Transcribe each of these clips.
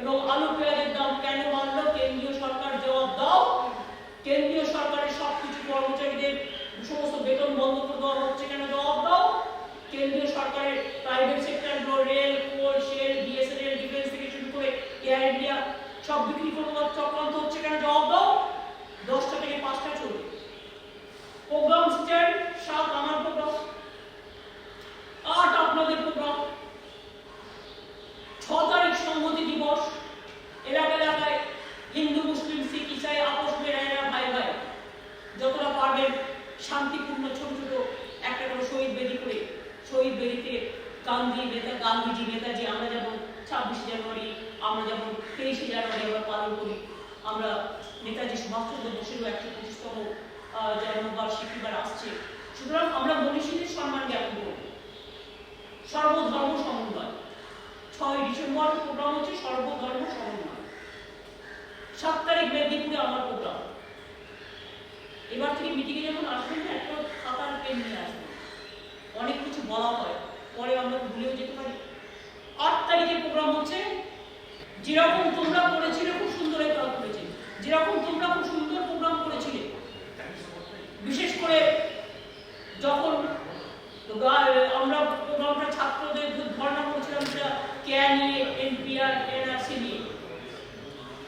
এবং আলু পেঁয়াজের দাম কেন বাড়লো কেন্দ্রীয় সরকার জবাব দাও। কেন্দ্রীয় সরকারের সবকিছু কর্মচারীদের সমস্ত বেতন বন্ধ করে দেওয়া হচ্ছে কেন জবাব দাও। কেন্দ্রীয় সরকারের প্রাইভেট সেক্টরগুলো রেল, কোল, শেল, বিএসএনএল, ডিফেন্স থেকে শুরু করে এয়ার ইন্ডিয়া সব বিক্রি করে দেওয়ার চক্রান্ত হচ্ছে কেন জবাব দাও। 10টা থেকে 5টা চলবে প্রোগ্রাম স্ট্যান্ড, 7 আমার প্রোগ্রাম, 8 আপনাদের প্রোগ্রাম, 6 তারিখ সংহতি দিবস। এলাকায় হিন্দু মুসলিম শিখ ইসাই আপোষ মেরাইরা ভাই ভাই যতটা পারবেন শান্তিপূর্ণ ছোট ছোট একটা করে শহীদ বেদি করে শহীদ বেদিতে গান্ধীজি নেতাজি আমরা যেমন 26 জানুয়ারি আমরা যেমন 23 জানুয়ারি আমরা পালন করি, আমরা নেতাজি সুভাষচন্দ্র বোসেরও 125তম জন্মবার্ষিকীবার আসছে। সুতরাং আমরা মনীষীদের সম্মান জ্ঞাপন করব। সর্বধর্ম সমন্বয় 6 ডিসেম্বর প্রোগ্রাম হচ্ছে সর্বধর্ম সমন্বয়। 7 তারিখ মেদিনীপুরে আমার প্রোগ্রাম। এবার থেকে মিটিংয়ে যখন আসবেন না একটা খাতার পেন নিয়ে আসবেন, অনেক কিছু বলা হয় পরে আমরা ভুলেও যেতে পারি। 8 তারিখে প্রোগ্রাম হচ্ছে যেরকম তোমরা করেছিলে খুব সুন্দর প্রোগ্রাম করেছে, যেরকম তোমরা খুব সুন্দর প্রোগ্রাম করেছিলে, বিশেষ করে যখন আমরা প্রোগ্রামটা ছাত্রদের ধর্ণা করেছিলাম সেটা কেয়া নিয়ে, এনপিআর, এনআরসি নিয়ে,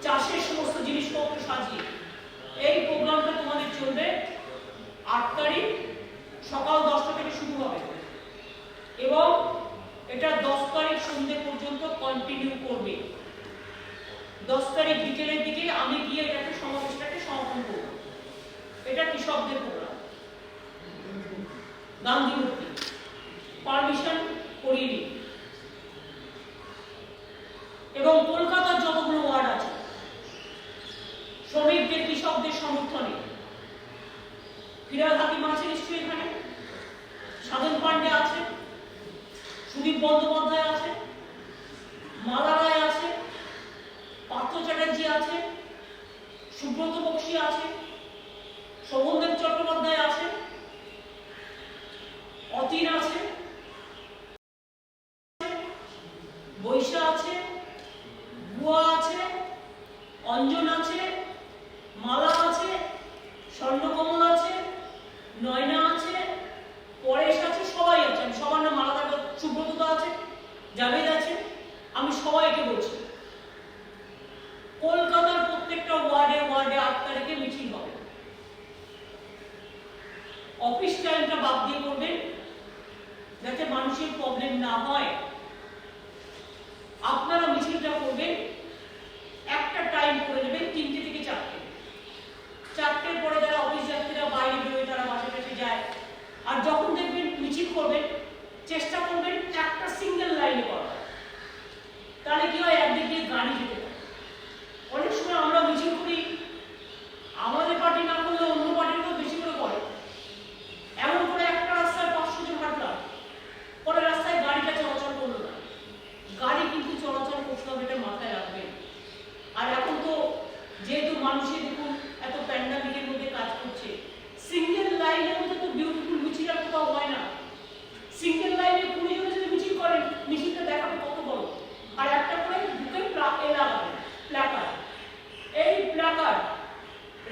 চাষের সমস্ত জিনিসপত্র সাজিয়ে। এই প্রোগ্রামটা তোমাদের চলবে 8 তারিখ সকাল 10টা থেকে শুরু হবে এবং এটা 10 তারিখ সন্ধ্যে পর্যন্ত কন্টিনিউ করবে। 10 তারিখ বিকেলের দিকে আমি গিয়ে এটাকে সমাবেশটাকে সমাপন করব। এটা কৃষকদের প্রোগ্রাম, গান্ধী মূর্তি পারমিশন করিয়ে নিন। এবং কলকাতার যতগুলো ওয়ার্ড আছে শ্রমিকদের কৃষকদের সমর্থনে ফিরাদ হাকিম আছে নিশ্চয়ই, এখানে সাধন পান্ডে আছে, সুদীপ বন্দ্যোপাধ্যায় আছে, মালা রায় আছে, পার্থ চ্যাটার্জি আছে, সুব্রত বক্সী আছে, শোভনদেব চট্টোপাধ্যায় আছে, অতীন আছে, বৈশা আছে, বুয়া আছে, অঞ্জন আছে, মালা আছে, স্বর্ণকমল আছে, নয়না আছে, পরেশ আছে, সবাই আছে। আমি সবার নাম আলাদা, সুব্রতদা আছে, জাভেদ আছে, আমি সবাইকে বলছি কলকাতার প্রত্যেকটা ওয়ার্ডে 8 তারিখে মিছিল হবে। অফিস টাইমটা বাদ দিয়ে করবেন যাতে মানুষের প্রবলেম না হয়। আপনারা মিছিলটা করবেন, একটা টাইম করে নেবেন 3টে থেকে 4টে। 4টের পরে যারা অফিস যাত্রীরা বাইরে বেরোয় তারা বাসে বাসে যায়। আর যখন দেখবেন মিছিল করবেন চেষ্টা করবেন একটা সিঙ্গেল লাইনে করা, তাহলে কি হয় একদিক দিয়ে গাড়ি যেতে পারে। অনেক সময় আমরা মিছিল করি আমাদের পার্টি না করলে অন্য পার্টির কেউ বেশি করে করে, এমন করে একটা রাস্তায় 500 জন হাঁটলাম, পরে রাস্তায় গাড়িটা চলাচল করলো না। গাড়ি কিন্তু চলাচল করতে হবে, এটা মাথায় রাখবেন। আর এখন তো যেহেতু মানুষের দেখুন এত প্যান্ডামিকের মধ্যে কাজ করছে, সিঙ্গেল লাইনের মধ্যে তো বিউটিফুল মিছিল আর কোথাও হয় না। সিঙ্গেল লাইনে 20 জন যদি মিছিল করেন মিছিলটা দেখাবে কত বড়। আর একটা করে বুকে লাগাবেন প্ল্যাকার্ড, এই প্ল্যাকার্ড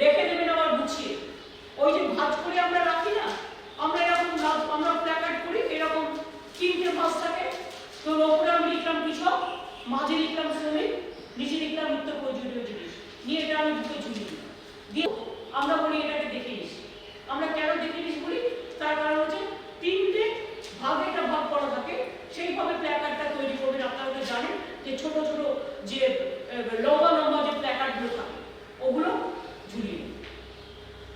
রেখে দেবেন আবার গুছিয়ে। ওই যে ভাঁজ করে আমরা রাখি না, আমরা এরকম আমরা প্ল্যাকার্ড করি এরকম 3টে ভাঁজ থাকে। তো ওপরে আমি লিখলাম কৃষক, মাঝে লিখলাম শ্রমিক, নিচে লিখলাম নিত্য প্রয়োজনীয় জিনিস, নিয়ে এটা আমি বুকে ঝুলিয়ে দিয়ে আমরা বলি এটাকে দেখে নিস। আমরা কেন দেখে নিস বলি, তার কারণ হচ্ছে 3টে ভাগে এটা ভাগ করা থাকে, সেইভাবে প্ল্যাকার্ডটা তৈরি করবেন। আপনারা তো জানেন যে ছোট ছোট যে লম্বা যে প্ল্যাকার্ডগুলো থাকে ওগুলো ঝুলিয়ে।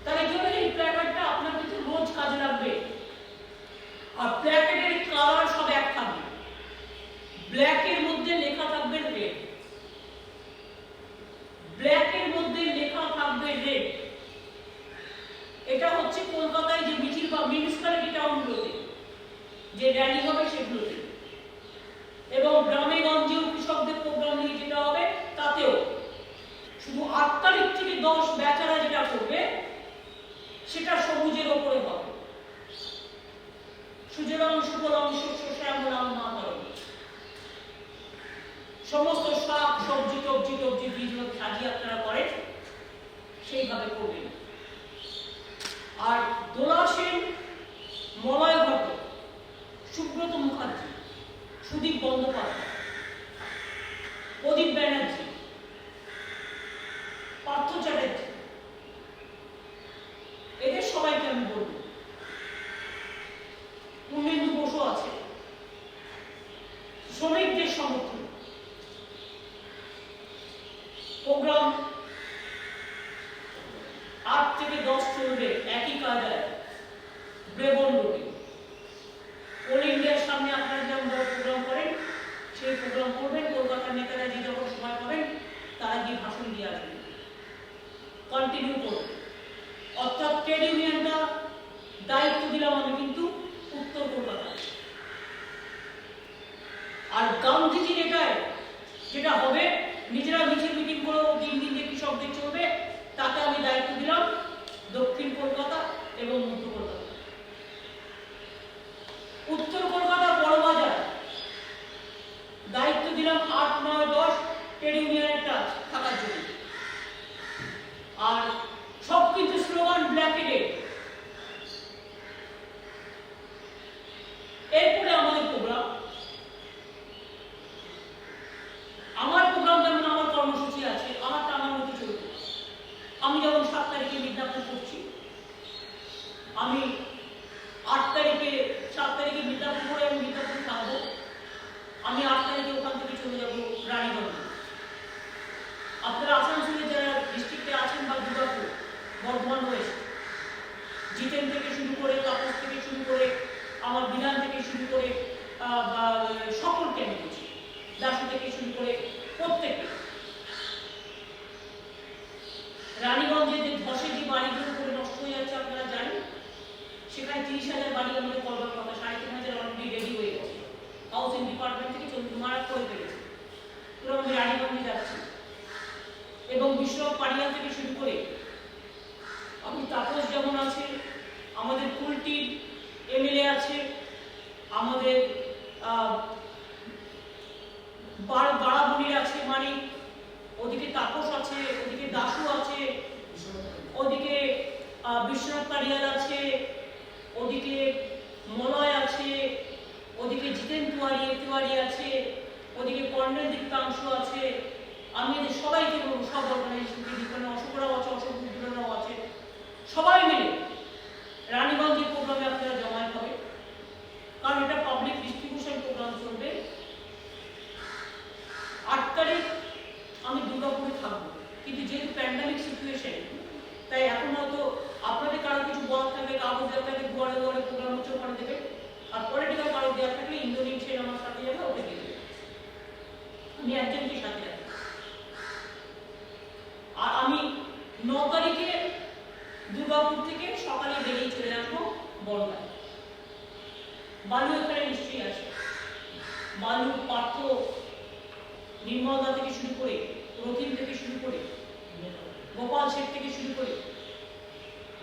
তাহলে কি হবে, এই প্ল্যাকার্ডটা আপনার কিন্তু রোজ কাজে লাগবে। আর প্ল্যাকার্ডের কালার সব এক থাকবে, ব্ল্যাকের মধ্যে লেখা থাকবে রেড, ব্ল্যাকের মধ্যে লেখা থাকবে রেড। এটা হচ্ছে কলকাতায় যে মিছিল বা মিউনিসিপ্যালিটি টাউনগুলোতে যে র্যালি হবে সেগুলোতে, এবং গ্রামে গঞ্জেও কৃষকদের প্রোগ্রাম নিয়ে যেটা হবে তাতেও সমস্ত শাক সবজি টবজি টবজি যেভাবে সাজিয়ে আপনারা করেন সেইভাবে করবেন। আর দোলা সেন, মলয় ভট্ট, সুব্রত মুখার্জি, সুদীপ বন্দ্যোপাধ্যায়, প্রদীপ ব্যানার্জি, পার্থ চ্যাটার্জি, এদের সবাইকে আমি বলব। পূর্ণেন্দু বসু আছে। শ্রমিকদের সমর্থন প্রোগ্রাম 8 থেকে 10 চলবে একই কায়দায় ব্রেবন রোডে। অল ইন্ডিয়ার সামনে আপনারা যেমন প্রোগ্রাম করেন সেই প্রোগ্রাম করবেন। কলকাতার নেতারা যে যখন সময় পাবেন তারা গিয়ে ভাষণ দিয়ে আসবেন, কন্টিনিউ করবেন। অর্থাৎ ট্রেড ইউনিয়নটা দায়িত্ব দিলাম আমি কিন্তু উত্তর কলকাতায়। আর গান্ধীজির এটাই যেটা হবে, নিজেরা মিছিল মিটিং করে দিন দিন যে কৃষকদের চলবে তাতে আমি দায়িত্ব দিলাম দক্ষিণ কলকাতা এবং মধ্য কলকাতা। উত্তর কলকাতা বড়বাজার দায়িত্ব দিলাম 8, 9, 10 ট্রেড ইউনিয়নের কাজ থাকার জন্য। আর সব কিন্তু স্লোগান ব্ল্যাকেটে। এরপরে আমাদের প্রোগ্রাম, আমার প্রোগ্রাম যেমন আমার কর্মসূচি আছে, আমারটা আমার মতো চলবে। আমি যেমন 7 তারিখে বিদ্যাপন করছি, আমি 8 তারিখে 7 তারিখে বিদ্যাপন করে আমি বিদ্যাপন থাকবো। আমি 8 তারিখে ওখান থেকে চলে যাবো রানীগঞ্জ। আপনারা আসানসোলে যারা ডিস্ট্রিক্টে আছেন বা দুর্গাপুর, বর্ধমান রয়েছে, জিতেন থেকে শুরু করে, তাপস থেকে শুরু করে, আমার বিধান থেকে শুরু করে সকলকে আমি বলছি, দাসু থেকে শুরু করে প্রত্যেকে। রানীগঞ্জে যে ধসে যে বাড়িগুলো করে নষ্ট হয়ে যাচ্ছে আপনারা জানেন, সেখানে 30,000 বাড়ি আমাদের করবার কথা, 3,500 অলরেডি রেডি হয়ে গেছে। হাউসিং ডিপার্টমেন্ট থেকে মারা করে ফেলেছে। পুরো আমি রানীগঞ্জে যাচ্ছি এবং বিশ্বনাথ পাড়িয়াল থেকে শুরু করে আমি তাপস যেমন আছে, আমাদের কুলটির এমএলএ আছে, আমাদের বাড়াবুড়ির আছে, মানে ওদিকে তাপস আছে, ওদিকে দাসু আছে, ওদিকে বিশ্বনাথ পাড়িয়াল আছে, ওদিকে মলয় আছে, ওদিকে জিতেন তিওয়ারি আছে, ওদিকে কর্নেল দীপ্তাংশ আছে। আমি এদের সবাইকে বলবো, সব অর্গানাইজেশনকে, যেখানে অশোকরাও আছে, অশোক বিদ্রোহরাও আছে, সবাই মিলে রানীগঞ্জের প্রোগ্রামে আপনারা জমায়েত হবে। কারণ এটা পাবলিক ডিস্ট্রিবিউশন প্রোগ্রাম চলবে। 8 তারিখ আমি দুর্গাপুরে থাকবো, কিন্তু যেহেতু প্যান্ডামিক সিচুয়েশন, তাই এখন হয়তো আপনাদের কারো কিছু বলার থাকবে, কাগজ দেওয়ার থাকবে, দুয়ারে দুয়ারে প্রোগ্রাম হচ্ছে ওখানে দেবে। আর পলিটিক্যাল কারো দেওয়ার থাকলে ইন্দোনেশিয়ান আমার সাথে যাবে, ওকে দিয়ে দেবে। আমি একজনকে সাথে যাবো। আর আমি 9 তারিখে দুর্গাপুর থেকে সকালে বেরিয়ে চলে আসবো বড়গাঁ। বালু এখানে নিশ্চয়ই আছে, বালু, পার্থ, নির্মলদা থেকে শুরু করে, রথিন থেকে শুরু করে, গোপাল শেঠ থেকে শুরু করে,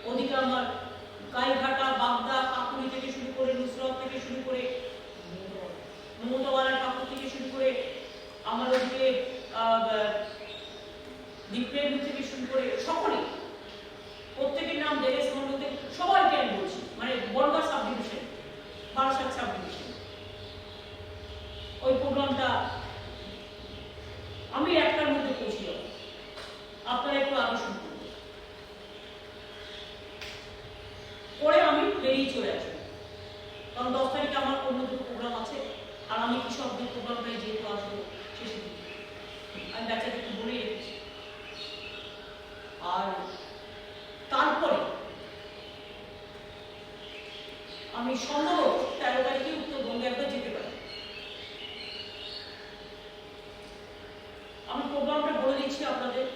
ওদিকে আমার গাইঘাটা, বাগদা, কাকুরি থেকে শুরু করে, নুসরত থেকে শুরু করে, মমতাওয়ালার ঠাকুর থেকে শুরু করে, আমার ওদিকে দীপ্রেম থেকে শুরু করে, সকলে প্রত্যেকের নাম দেবেশ মন্ডলতে সবাইকে আমি বলছি, মানে Bongaon sub division, Barasat sub division. ওই প্রোগ্রামটা আমি 1টার মধ্যে পৌঁছে যাব, আপনারা একটু আগে শুরু করুন, পরে আমি বেরিয়ে চলে আসবো। কারণ 10 তারিখে আমার অন্য দুটো প্রোগ্রাম আছে, আর আমি কৃষকদের প্রোগ্রামটাই যেহেতু আসবো শেষের দিকে, আমি বাচ্চাকে একটু বলেই রেখেছি। আর তারপরে আমি সম্ভবত 13 তারিখে উত্তরবঙ্গে একবার যেতে পারি। আমি প্রোগ্রামটা বলে দিচ্ছি আপনাদের।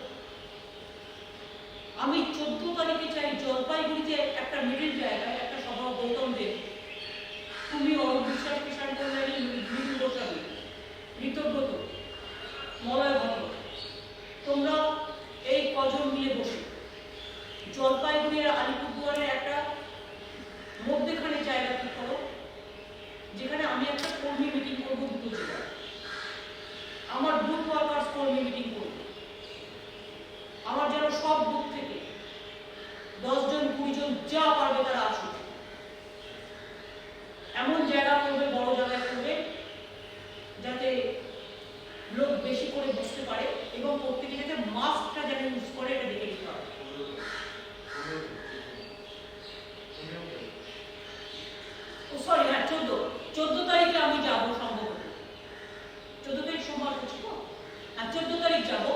আমি 14 তারিখে চাই জলপাইগুড়িতে একটা মিডিল জায়গায় একটা সভা, গৌতম দেব, তুমি, অরূপ বিশ্বাস, কিষাণ কল্যাণী, মৃত্যু গোস্বামী, ঋতব্রত, মলয় ভট্ট, তোমরা এই কজন মিলে বসে জলপাইগুড়ি আর আলিপুরদুয়ারের একটা মধ্যেখানে জায়গা ঠিক করো, যেখানে আমি একটা কর্মী মিটিং করবো দুটো জেলায়। আমার বুথ ওয়ার্কার্স কর্মী মিটিং করবে। আমার যেন সব বুথ থেকে 10 জন 20 জন যা পারবে তারা আসুক। এমন জায়গা করবে, বড় জায়গায় করবে, যাতে লোক বেশি করে বসতে পারে এবং প্রত্যেকে যাতে মাস্কটা যেন ইউজ করে এটা দেখে নিতে হবে। সরি, হ্যাঁ 14 তারিখে আমি যাবো সম্ভবত। 14 তারিখ সোমবার হচ্ছে তো, আর 14 তারিখ যাবো।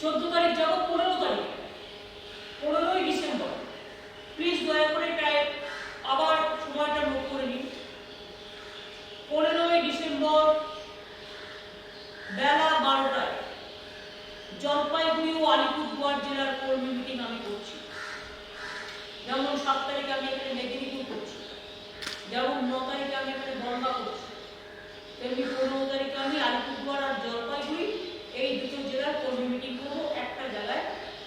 14 তারিখ যাবো, 15 তারিখ, 15ই ডিসেম্বর। প্লিজ দয়া করে টাইম আবার সময়টা নোট করে নিন। 15ই ডিসেম্বর বেলা 12টায় জলপাইগুড়ি ও আলিপুরদুয়ার জেলার কর্মী মিটিং আমি করছি। যেমন 7 তারিখে আমি এখানে মেদিনীপুর করছি, যেমন 9 তারিখে আমি এখানে বনগাঁ করছি, তেমনি 15 তারিখে আমি আলিপুরদুয়ার আর জলপাইগুড়ি এই দুটো জেলার কর্মী মিটিং করবো একটা জায়গায়।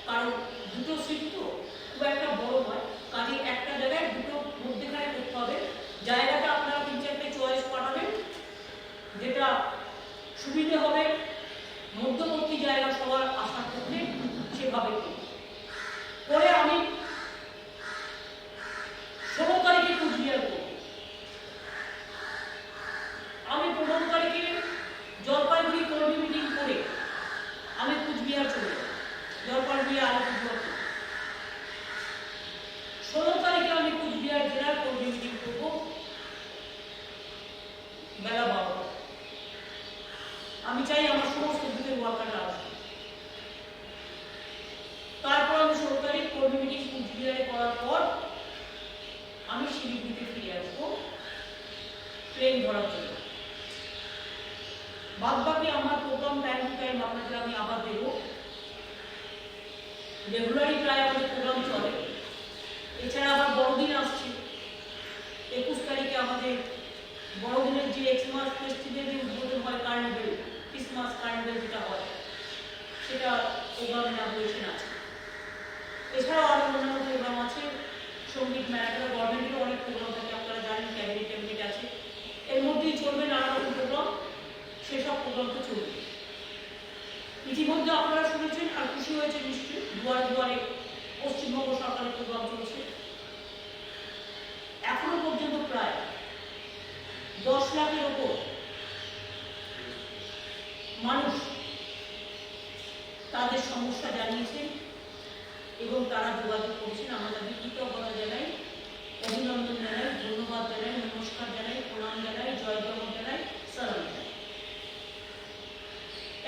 কারণ দুটো সিট তো খুব একটা বড় নয়, কাজে একটা জায়গায় দুটো মধ্যেখানে করতে হবে। জায়গাটা আপনারা 3-4টে চয়েস পাঠাবেন, যেটা সুবিধে হবে মধ্যবর্তী জায়গা সবার আসার পক্ষে, সেভাবে করে আমি 16 তারিখে কুচবিহার করব। আমি 15 তারিখে জলপাইগুড়ি কর্মী মিটিং করে আমি কুচবিহার চলে যাব, জলপাইগুড়ি আলিপুরদুয়ার। 16 তারিখে আমি কুচবিহার জেলার কর্মী মিটিং করব বেলা 12টা। আমি চাই আমার সমস্ত বুথের ওয়ার্কাররা আসবে। তারপর আমি 16 তারিখ কর্মী মিটিং কুচবিহারে করার পর আমি শিলিগুড়িতে ফিরে আসবো ট্রেন ধরার জন্য। বাদ বাকি আমার প্রোগ্রাম টাইম টু টাইম আপনাদের আমি আবার দেবো। রেগুলারই প্রায় আমাদের প্রোগ্রাম চলে। এছাড়া আবার বড়দিন আসছে, 21 তারিখে আমাদের বড়দিনের যে এক্সমাস ফেস্টিভ্যালের উদ্বোধন হয়, কার্নিভেল, ক্রিসমাস কার্নিভেল যেটা হয়, সেটা প্রোগ্রামে নামিনেশন আছে। এছাড়াও আরো অন্যান্য প্রোগ্রাম আছে, সঙ্গীত মেলা, গভর্নমেন্টের অনেক প্রোগ্রাম থাকে, আপনারা জানেন, ক্যাবিনেট আছে। এর মধ্যেই চলবে নানা রকম প্রোগ্রাম, সেসব প্রোগ্রাম তো চলবে। ইতিমধ্যে আপনারা শুনেছেন আর খুশি হয়েছেন নিশ্চয়ই, দুয়ারে দুয়ারে পশ্চিমবঙ্গ সরকারের প্রোগ্রাম চলছে। এখনো পর্যন্ত প্রায় 10 লাখের ওপর মানুষ তাদের সমস্যা জানিয়েছেন এবং তারা যোগাযোগ করেছেন। আমরা তাদের কৃতজ্ঞতা জানাই, অভিনন্দন জানাই, ধন্যবাদ জানাই, নমস্কার জানাই, প্রণাম জানাই, জয় জগৎ জানাই, সালাম জানাই।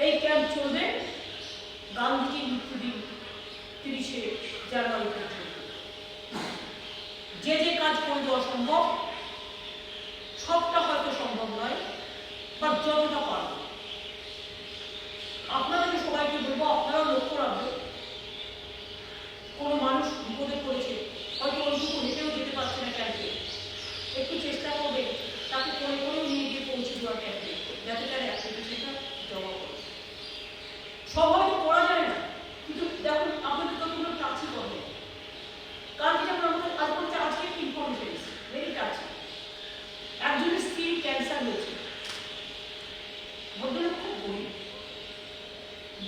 এই ক্যাম্প চলবে গান্ধীজির মৃত্যুদিন 30শে জানুয়ারি পর্যন্ত। যে যে কাজ করতে অসম্ভব, সবটা হয়তো সম্ভব নয়, বা যতটা পারব। আপনাদের সবাইকে বলবো, আপনারাও লক্ষ্য রাখবেন, কোনো মানুষ বিপদে পড়েছে, হয়তো ওইটুকু হেঁটেও যেতে পারছে না ক্যাম্পে, একটু চেষ্টা করবে তাকে করে করেও নিয়ে গিয়ে পৌঁছে দেওয়ার ক্যাম্পে, যাতে তার অ্যাপ্লিকেশনটা জমা করে। সব হয়তো করা যায় না, কিন্তু দেখুন আপনাদের কতগুলো টাচই করবে। কারণ যেটা আমাদের আজ বলতে আজকে একটি ইনফরমেশন এসেছে, ভেরি টাচি। একজনের স্ত্রীর ক্যান্সার হয়েছে, ভদ্রলোক খুব গরিব,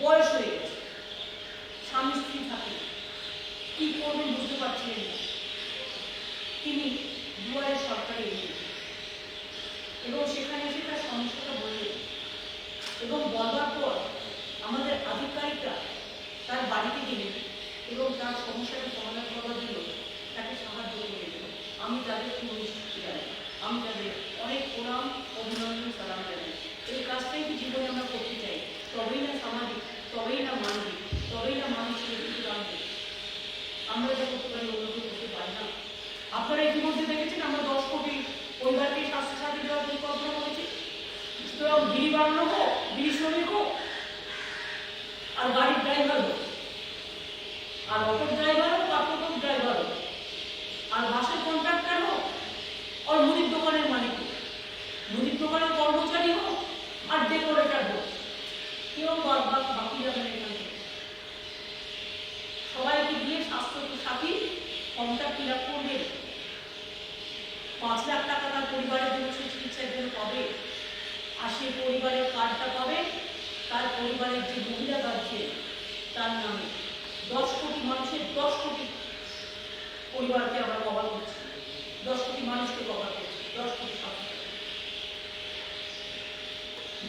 বয়স হয়ে গেছে, স্বামী স্ত্রী থাকে, কি করবেন বুঝতে পারছিলেন না। তিনি দুয়ারে সরকারে এলেন এবং সেখানে এসে তার সমস্যাটা বললেন, এবং বলবার পর আমাদের আধিকারিকরা তার বাড়িতে গেলেন এবং তার সমস্যাটা সমাধান করার জন্য তাকে সাহায্য করে দিল। আমি তাদের পুরস্কৃতি জানাই, আমি তাদের অনেক প্রণাম, অভিনন্দন, সালাম জানাই। এই কাজটাই কি জীবনে আমরা করতে চাই, তবেই না সামাজিক, তবেই না মানবিক, তবেই না মানুষের কিছু জানবে। আমরা যা করতে পারি অন্যকে করতে পারি না। আপনারা ইতিমধ্যে দেখেছেন আমরা 10 কোটি পরিবারকে স্বাস্থ্যসাথী দেওয়ার পরিকল্পনা করেছি। সুতরাং বিড়ি বানানো হোক, বিড়ি শ্রমিক হোক, আর গাড়ির ড্রাইভার হোক, আর অটোর ড্রাইভার হোক, টোটোর ড্রাইভার হোক, আর বাসের কন্ট্রাক্টর হোক, আর মুদির দোকানের মালিক হোক, মুদির দোকানের কর্মচারী হোক, আর ডেকোরেটর হোক, কেউ বাকি যাবে না। এখান থেকে সবাইকে দিয়ে স্বাস্থ্য সাথী ফর্মটা ফিল আপ করবে। 5 লাখ টাকা তার পরিবারের জন্য সে চিকিৎসার জন্য পাবে, 80 যে পরিবারের কার্ডটা পাবে তার পরিবারের যে মহিলা গার্জিয়ান তার নামে 10 কোটি মানুষের 10 কোটি পরিবারকে আমরা কভার করছি, 10 কোটি মানুষকে কভার করছি, 10 কোটি সংখ্যা।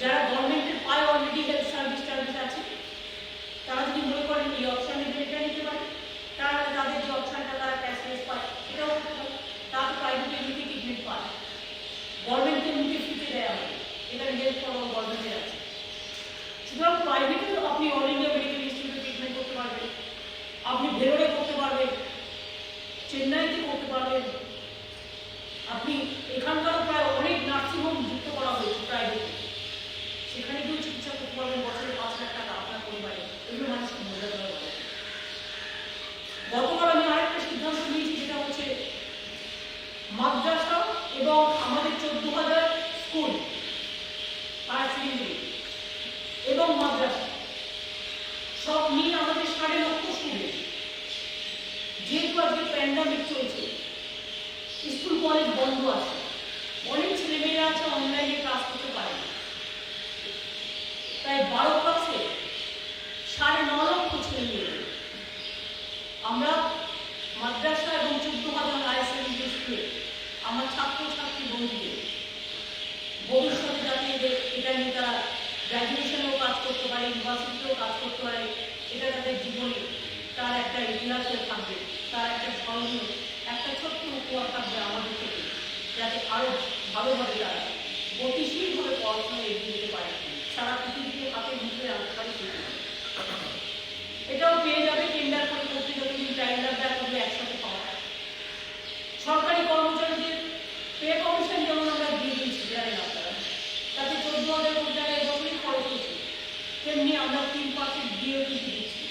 যারা গভর্নমেন্টের পায় অলরেডি হেলথ সার্ভিস আছে, তারা যদি মনে করেন এই অপশানে এটা নিতে পারে, তারা তাদের যে অপশানটা তারা ক্যাশলেস পায় সেটাও করতে পারে। তারা প্রাইভেট এমনিতে ট্রিটমেন্ট পায়, গভর্নমেন্টকে এমনিতে ফ্রিতে দেওয়া হবে, এখানে হেলথ ফর অল গভর্নমেন্টের আছে। সুতরাং প্রাইভেটেও আপনি অল ইন্ডিয়া মেডিকেল ইনস্টিটিউটে ট্রিটমেন্ট করতে পারবেন, আপনি ভেলোরে করতে পারবেন, চেন্নাইতে করতে পারবেন, আপনি এখানকারও প্রায় অনেক নার্সিংহোম যুক্ত করা হয়েছে প্রাইভেটে, সেখানে গিয়েও চিকিৎসা করতে পারবেন বছরে 5 লাখ টাকা আপনার পরিবারে। এগুলো মানুষকে মজা দেওয়া হবে। গতকাল আমি আরেকটা সিদ্ধান্ত নিয়েছি, যেটা হচ্ছে মাদ্রাসা এবং আমাদের 14,000 স্কুল হায়ার সেকেন্ডারি এবং মাদ্রাসা সব নিয়ে আমাদের 1.5 লক্ষ স্টুডেন্ট, যেহেতু আজকে প্যান্ডামিক চলছে, স্কুল কলেজ বন্ধ আছে, অনেক ছেলেমেয়েরা আছে অনলাইনে ক্লাস করতে পারে না, তাই 12 ক্লাসে 9.5 লক্ষ ছেলেমেয়ে আমরা মাদ্রাসা এবং 14,000 হায়ার সেকেন্ডারি স্কুলে আমার ছাত্রছাত্রী বন্ধুদের ভবিষ্যতে যাতে এটা নিয়ে তারা গ্র্যাজুয়েশনেও কাজ করতে পারে, ইউনিভার্সিটিতেও কাজ করতে পারে, এটা তাদের জীবনে তার একটা ইতিহাস হয়ে থাকবে, তার একটা স্মরণীয় একটা ছোট্ট উপহার থাকবে আমাদের থেকে, যাতে আরও ভালোভাবে তারা গতিশীলভাবে পড়াশোনা এগিয়ে যেতে পারে, সারা পৃথিবীকে হাতে মুঠে আনতে পারে। এটাও পেয়ে যাবে টেন্ডার করে করতে যতদিন টাইম লাগবে, এতগুলো একসাথে পাওয়া। সরকারি কর্মচারীদের পে কমিশন যেমন আমরা দিয়ে দিয়েছি জানেন আপনারা, তাতে 14,000 কোটি টাকা এবছরই খরচ হয়েছে, তেমনি আমরা 3% দিয়ে দিচ্ছি।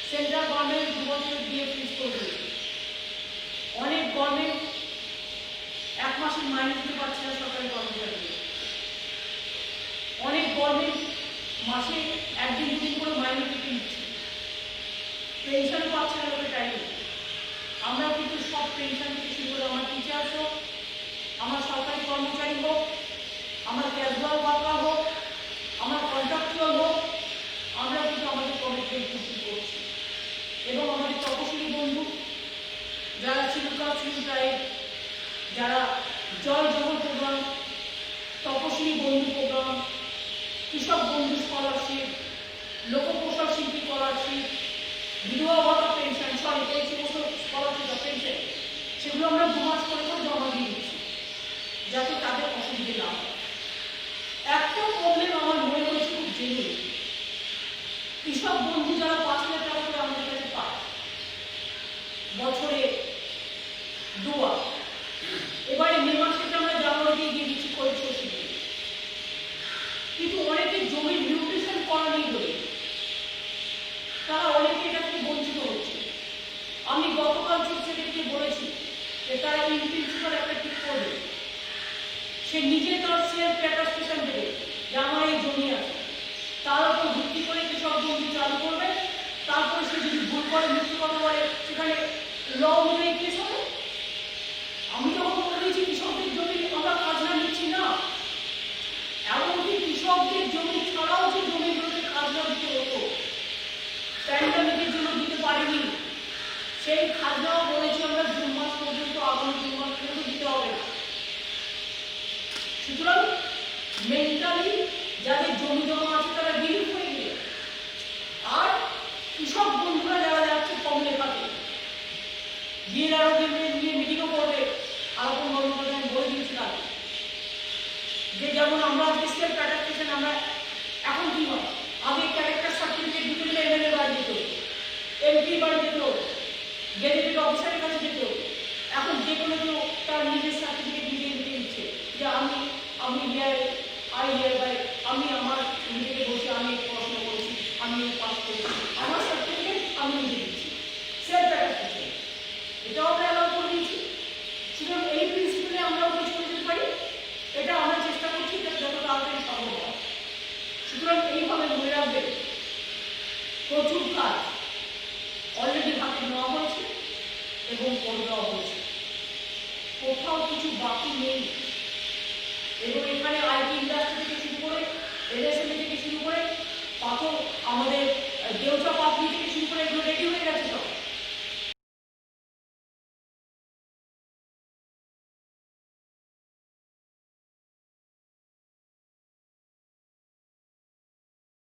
সেন্ট্রাল গভর্নমেন্ট 2 বছরের দিয়ে ফিক্স করে দিয়েছে। অনেক গভর্নমেন্ট 1 মাসের মাইনে দিতে পারছে না সরকারি কর্মচারীদের, অনেক গভর্নমেন্ট মাসে 1 দিন 2 দিন করে মাইনে কেটে নিচ্ছে, পেনশন পাচ্ছে না লোকের টাইমে। আমরা কিন্তু সব পেনশন থেকে শুরু করে আমার টিচার্স হোক, আমার সরকারি কর্মচারী হোক, আমার ক্যাজুয়াল ওয়ার্কার হোক, আমার কন্ট্রাকচুয়াল হোক, আমরা কিন্তু আমাদের কমিটমেন্ট ফুলফিল করছি। এবং আমাদের তপশিলি বন্ধু যারা চিরকাল চিন্তায়, যারা জয় জগৎ প্রোগ্রাম, তপশিলি বন্ধু প্রোগ্রাম, কৃষক বন্ধু স্কলারশিপ, লোকপ্রসার শিল্পী স্কলারশিপ, বিধবা ভাতা পেনশন, এই সমস্ত স্কলারশিপ বা পেনশন, সেগুলো আমরা 2 মাস করে জমা দিয়ে দিচ্ছি, যাতে তাদের অসুবিধে না হয়। একটা প্রবলেম আমার মনে হয়েছে খুব জেনুইন, কৃষক বন্ধু যারা 5 লাখ টাকা করে আমাদের কাছে পায় বছরে 2 বার, এবারে মে মাসে আমরা জানুয়ারিতে দিয়ে দিচ্ছি খরিফ শস্য, কিন্তু অনেকে জমির নিউট্রিশন করা নেই বলে তারা অনেকে এটা থেকে বঞ্চিত হচ্ছে। আমি গতকাল চিফ সেক্রেটারিকে বলেছি যে তারা ইন প্রিন্সিপাল একটা ঠিক করবে, সে নিজে তার সেলফ অ্যাটাস্টেশন দেবে যে আমার এই জমি আছে, তার উপর ভিত্তি করে কৃষক বন্ধু চালু করবে। তারপরে সে যদি ভুল করে মৃত্যু কথা বলে সেখানে ল অনুযায়ী কেস হবে। আমি যখন বলে দিয়েছি কৃষকদের জমি আমরা খাজনা নিচ্ছি না, এমনকি কৃষকদের জমি ছাড়াও যে জমিগুলোতে খাজনা দিতে হতো প্যান্ডামিকের জন্য দিতে পারিনি, সেই খাজনাও বলেছি আমরা জুন মাস পর্যন্ত, আগামী জুন মাস পর্যন্ত দিতে হবে না। সুতরাং মেন্টালি যাদের জমি জমা আছে তারা রিলিফ হয়ে গেলে, আর কৃষক বন্ধুরা যারা যাচ্ছে কম লেখাতে বিয়ের আরো নিয়ে মিটিংও করবে, আরো আমি বলে দিয়েছিলাম যে যেমন আমরা আজকে সেলফ অ্যাটাস্টেশন, আমরা এখন কি হয়, আগে ক্যারেক্টার সার্টিফিকেট দিতে গেলে এমএলএ বাড়ি যেত, এমপি বাড়ি যেত, গেজেটেড অফিসারের কাছে যেত, এখন যে কোনো কেউ তার নিজের সার্টিফিকেট নিজে নিতে দিচ্ছে যে আমি আমি আমার নিজেকে বলছি আমি পড়াশোনা করেছি, আমি পাস করেছি, আমার সার্টিফিকেট আমি নিজে দিচ্ছি, সেলফ অ্যাটাস্টেশন এটাও আমরা অ্যালাউ করে দিয়েছি। সুতরাং এই প্রিন্সিপালে আমরাও কাজ করে যেতে পারি, এটা আমরা চেষ্টা করছি যত তাড়াতাড়ি সম্ভব হয়। সুতরাং এইভাবে মনে রাখবেন প্রচুর কাজ অলরেডি হাতে নেওয়া হয়েছে এবং করে দেওয়া হয়েছে, কোথাও কিছু বাকি নেই। এবং এখানে আইটি ইন্ডাস্ট্রি থেকে শুরু করে এমএসএমই থেকে শুরু করে পাথর আমাদের দেউচা পাথরি থেকে শুরু করে এগুলো রেডি হয়ে গেছে সব।